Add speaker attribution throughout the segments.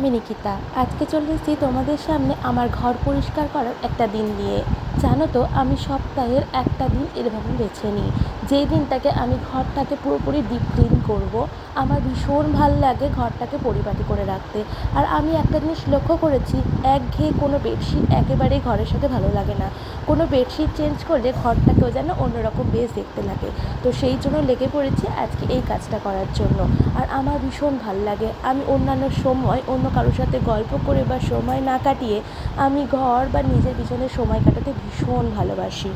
Speaker 1: আমি নিকিতা। আজকে চলে এসেছি তোমাদের সামনে আমার ঘর পরিষ্কার করার একটা দিন নিয়ে। জানো তো, আমি সপ্তাহের একটা দিন এরভাবে বেছে নিই, যেই দিনটাকে আমি ঘরটাকে পুরোপুরি ডিপ ক্লিন করবো। আমার ভীষণ ভালো লাগে ঘরটাকে পরিপাটি করে রাখতে। আর আমি একটা জিনিস লক্ষ্য করেছি, একঘেয়ে কোনো বেডশিট একেবারেই ঘরের সাথে ভালো লাগে না। কোনো বেডশিট চেঞ্জ করলে ঘরটাকেও যেন অন্যরকম বেশ দেখতে লাগে। তো সেই জন্য লেগে পড়েছি আজকে এই কাজটা করার জন্য। আর আমার ভীষণ ভালো লাগে, আমি অন্যান্য সময় অন্য কারোর সাথে গল্প করে বা সময় না কাটিয়ে আমি ঘর বা নিজের পিছনে সময় কাটাতে ভীষণ ভালোবাসি।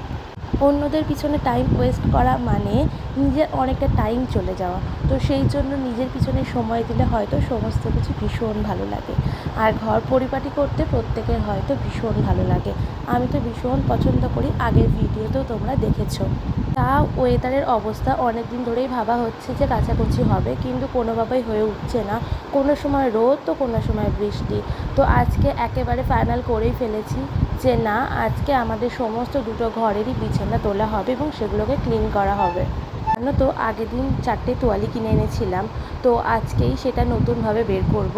Speaker 1: অন্যদের পিছনে টাইম ওয়েস্ট করা মানে নিজের অনেকটা টাইম চলে যাওয়া। তো সেই জন্য নিজের পিছনে সময় দিলে হয়তো সমস্ত কিছু ভীষণ ভালো লাগে। আর ঘর পরিপাটি করতে প্রত্যেকের হয়তো ভীষণ ভালো লাগে। আমি তো ভীষণ পছন্দ করি, আগের ভিডিওতেও তোমরা দেখেছো। তা ওয়েদারের অবস্থা অনেক দিন ধরেই ভাবা হচ্ছে যে কাচাকুচি হবে, কিন্তু কোনোভাবেই হয়ে উঠছে না। কোনো সময় রোদ তো কোনো সময় বৃষ্টি। তো আজকে একেবারে ফাইনাল করেই ফেলেছি যে না, আজকে আমাদের সমস্ত দুটো ঘরেরই বিছানা তোলা হবে এবং সেগুলোকে ক্লিন করা হবে। জানো তো, আগের দিন 4টে তোয়ালি কিনে এনেছিলাম, তো আজকেই সেটা নতুনভাবে বের করব।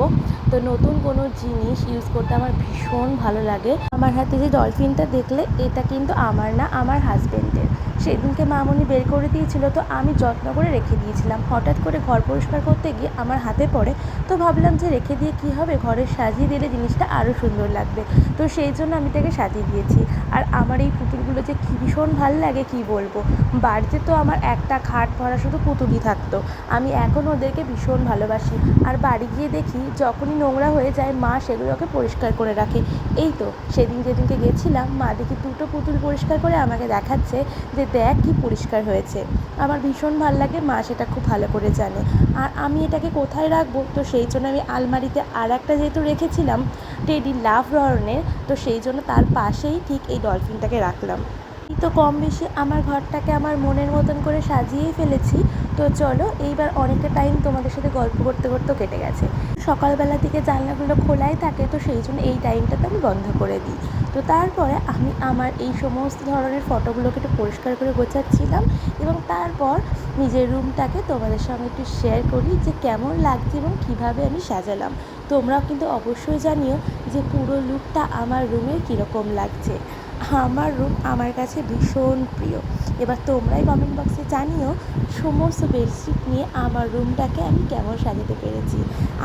Speaker 1: তো নতুন কোনো জিনিস ইউজ করতে আমার ভীষণ ভালো লাগে। আমার হাতে যে ডলফিনটা দেখলে, এটা কিন্তু আমার না, আমার হাজব্যান্ডের। সেদিনকে মামনি বের করে দিয়েছিল, তো আমি যত্ন করে রেখে দিয়েছিলাম। হঠাৎ করে ঘর পরিষ্কার করতে গিয়ে আমার হাতে পড়ে, তো ভাবলাম যে রেখে দিয়ে কী হবে, ঘরে সাজিয়ে দিলে জিনিসটা আরও সুন্দর লাগবে। তো সেই জন্য আমি তাকে সাজিয়ে দিয়েছি। আর আমার এই পুতুলগুলো যে কী ভীষণ ভালো লাগে কী বলবো। বাড়িতে তো আমার একটা খাট ভরা শুধু পুতুলই থাকতো। আমি এখন ওদেরকে ভীষণ ভালোবাসি। আর বাড়ি গিয়ে দেখি যখনই নোংরা হয়ে যায় মা সেগুলোকে পরিষ্কার করে রাখে। এই তো যেদিনকে গেছিলাম, মা দেখি দুটো পুতুল পরিষ্কার করে আমাকে দেখাচ্ছে যে দেখ কী পরিষ্কার হয়েছে। আমার ভীষণ ভালো লাগে, মা সেটা খুব ভালো করে জানে। আর আমি এটাকে কোথায় রাখবো, তো সেই জন্য আমি আলমারিতে আর একটা যেহেতু রেখেছিলাম টেডি লাভ ধরনের, তো সেই জন্য তার পাশেই ঠিক এই ডলফিনটাকে রাখলাম। তো কম বেশি আমার ঘরটাকে আমার মনের মতন করে সাজিয়েই ফেলেছি। তো চলো, এইবার অনেকটা টাইম তোমাদের সাথে গল্প করতে করতেও কেটে গেছে। সকালবেলা থেকে জানলাগুলো খোলাই থাকে, তো সেই জন্য এই টাইমটাতে আমি বন্ধ করে দিই। তো তারপরে আমি আমার এই সমস্ত ধরনের ফটোগুলোকে একটু পরিষ্কার করে গোছাচ্ছিলাম, এবং তারপর নিজের রুমটাকে তোমাদের সঙ্গে একটু শেয়ার করি যে কেমন লাগছে এবং কীভাবে আমি সাজালাম। তোমরাও কিন্তু অবশ্যই জানিও যে পুরো লুকটা আমার রুমের কীরকম লাগছে। আমার রুম আমার কাছে ভীষণ প্রিয়। এবার তোমরাই কমেন্ট বক্সে জানিও সমস্ত বেডশিট নিয়ে আমার রুমটাকে আমি কেমন সাজাতে পেরেছি।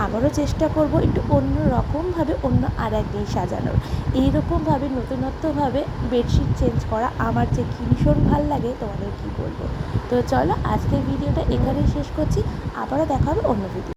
Speaker 1: আবারও চেষ্টা করব একটু অন্য রকমভাবে অন্য আর একদিন সাজানোর। এইরকমভাবে নতুনত্বভাবে বেডশিট চেঞ্জ করা আমার যে কী ভীষণ ভালো লাগে তোমাদের কী বলবো। তো চলো, আজকের ভিডিওটা এখানেই শেষ করছি। আবারও দেখা হবে অন্য ভিডিও।